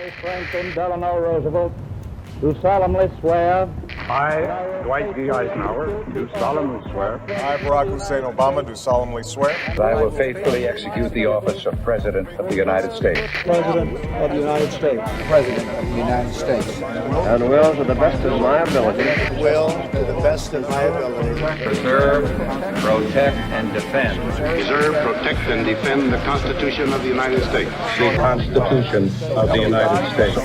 I, Franklin Delano Roosevelt, do solemnly swear. I, Dwight D. Eisenhower, do solemnly swear. I, Barack Hussein Obama, do solemnly swear. That I will faithfully execute the office of President of the United States. President of the United States. President of the United States. And will, to the best of my ability. Will, to the best of my ability. Preserve, protect, and defend. Preserve, protect, and defend the Constitution of the United States. The Constitution of the United States. The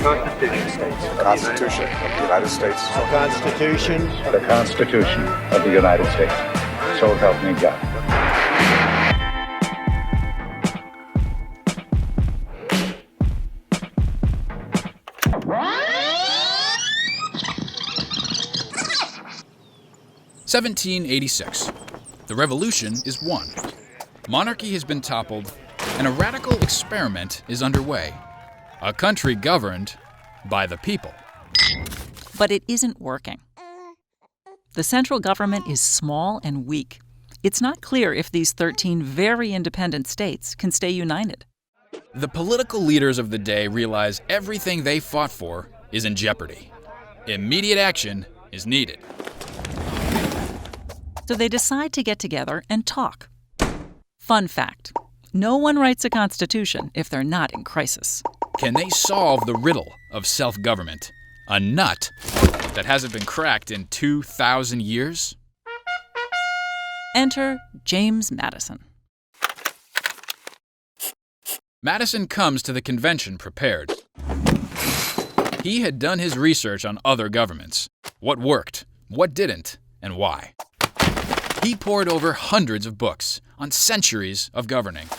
Constitution of the United States. The Constitution. The Constitution of the United States. So help me God. (1786). The revolution is won. Monarchy has been toppled, and a radical experiment is underway. A country governed by the people. But it isn't working. The central government is small and weak. It's not clear if these 13 very independent states can stay united. The political leaders of the day realize everything they fought for is in jeopardy. Immediate action is needed. So they decide to get together and talk. Fun fact, no one writes a constitution if they're not in crisis. Can they solve the riddle of self-government? A nut that hasn't been cracked in 2,000 years? Enter James Madison. Madison comes to the convention prepared. He had done his research on other governments. What worked, what didn't, and why. He pored over hundreds of books on centuries of governing,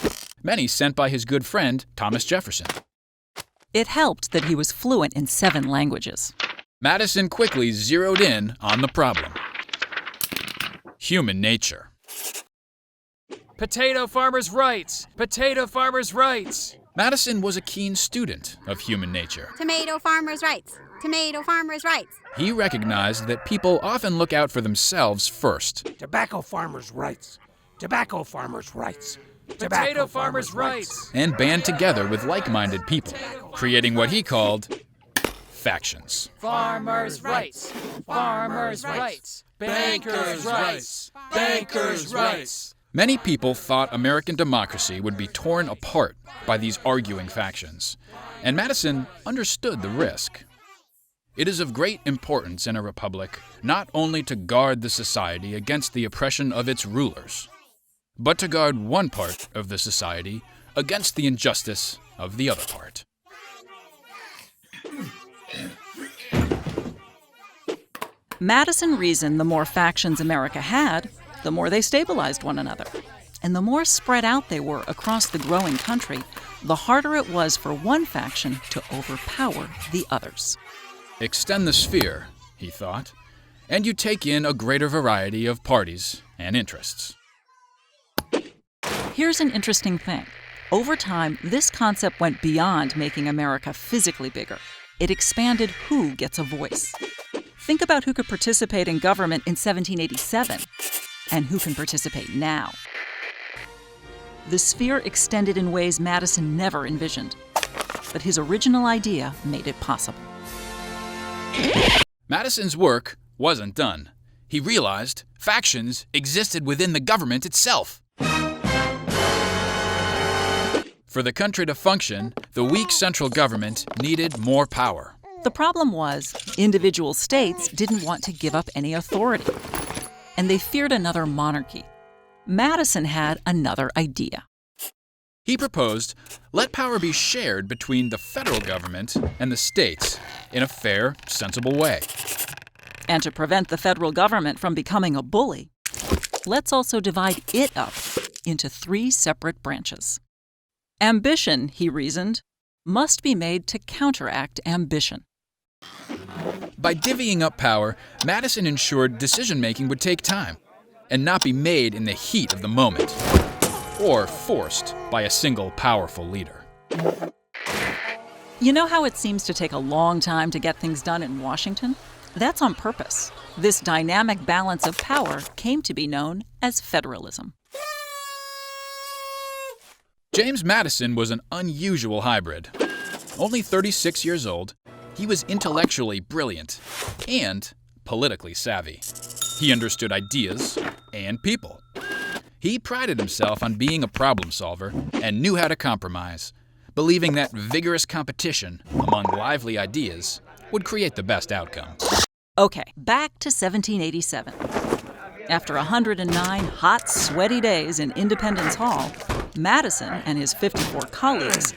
many sent by his good friend Thomas Jefferson. It helped that he was fluent in 7 languages. Madison quickly zeroed in on the problem. Human nature. Potato farmers' rights! Potato farmers' rights! Madison was a keen student of human nature. Tomato farmers' rights! Tomato farmers' rights! He recognized that people often look out for themselves first. Tobacco farmers' rights. Tobacco farmers' rights. Potato farmers' rights! And band together with like-minded people, creating what he called factions. Farmers' rights! Farmers' rights! Bankers' rights! Bankers' rights! Many people thought American democracy would be torn apart by these arguing factions, and Madison understood the risk. It is of great importance in a republic not only to guard the society against the oppression of its rulers, but to guard one part of the society against the injustice of the other part. Madison reasoned the more factions America had, the more they stabilized one another. And the more spread out they were across the growing country, the harder it was for one faction to overpower the others. Extend the sphere, he thought, and you take in a greater variety of parties and interests. Here's an interesting thing. Over time, this concept went beyond making America physically bigger. It expanded who gets a voice. Think about who could participate in government in 1787 and who can participate now. The sphere extended in ways Madison never envisioned, but his original idea made it possible. Madison's work wasn't done. He realized factions existed within the government itself. For the country to function, the weak central government needed more power. The problem was, individual states didn't want to give up any authority, and they feared another monarchy. Madison had another idea. He proposed, let power be shared between the federal government and the states in a fair, sensible way. And to prevent the federal government from becoming a bully, let's also divide it up into 3 separate branches. Ambition, he reasoned, must be made to counteract ambition. By divvying up power, Madison ensured decision-making would take time and not be made in the heat of the moment or forced by a single powerful leader. You know how it seems to take a long time to get things done in Washington? That's on purpose. This dynamic balance of power came to be known as federalism. James Madison was an unusual hybrid. Only 36 years old, he was intellectually brilliant and politically savvy. He understood ideas and people. He prided himself on being a problem solver and knew how to compromise, believing that vigorous competition among lively ideas would create the best outcome. Okay, back to 1787. After 109 hot, sweaty days in Independence Hall, Madison and his 54 colleagues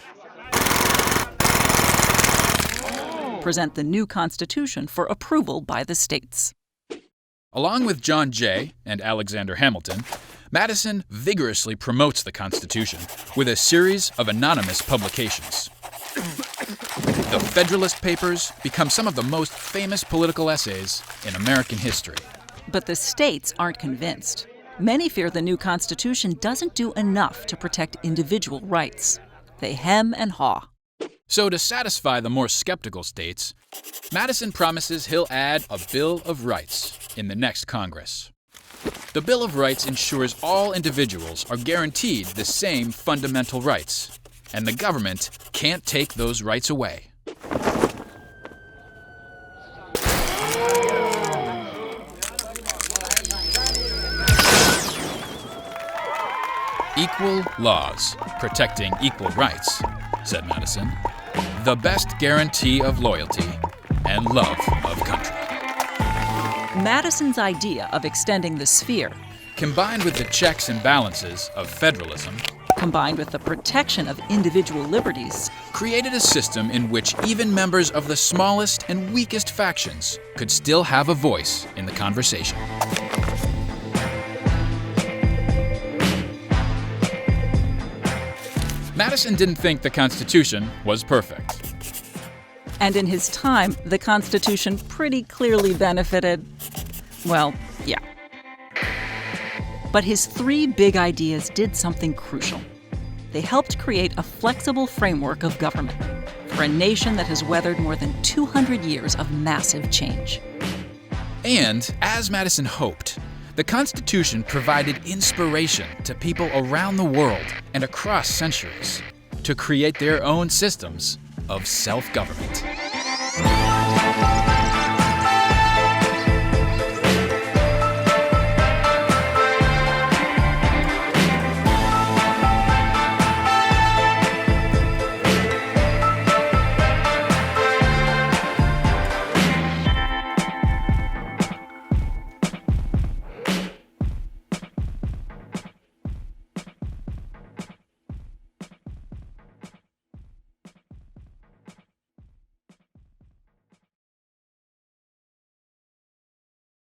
present the new Constitution for approval by the states. Along with John Jay and Alexander Hamilton, Madison vigorously promotes the Constitution with a series of anonymous publications. The Federalist Papers become some of the most famous political essays in American history. But the states aren't convinced. Many fear the new Constitution doesn't do enough to protect individual rights. They hem and haw. So to satisfy the more skeptical states, Madison promises he'll add a Bill of Rights in the next Congress. The Bill of Rights ensures all individuals are guaranteed the same fundamental rights, and the government can't take those rights away. Equal laws, protecting equal rights, said Madison, the best guarantee of loyalty and love of country. Madison's idea of extending the sphere, combined with the checks and balances of federalism, combined with the protection of individual liberties, created a system in which even members of the smallest and weakest factions could still have a voice in the conversation. Madison didn't think the Constitution was perfect. And in his time, the Constitution pretty clearly benefited, well, yeah. But his three big ideas did something crucial. They helped create a flexible framework of government for a nation that has weathered more than 200 years of massive change. And, as Madison hoped, the Constitution provided inspiration to people around the world and across centuries to create their own systems of self-government.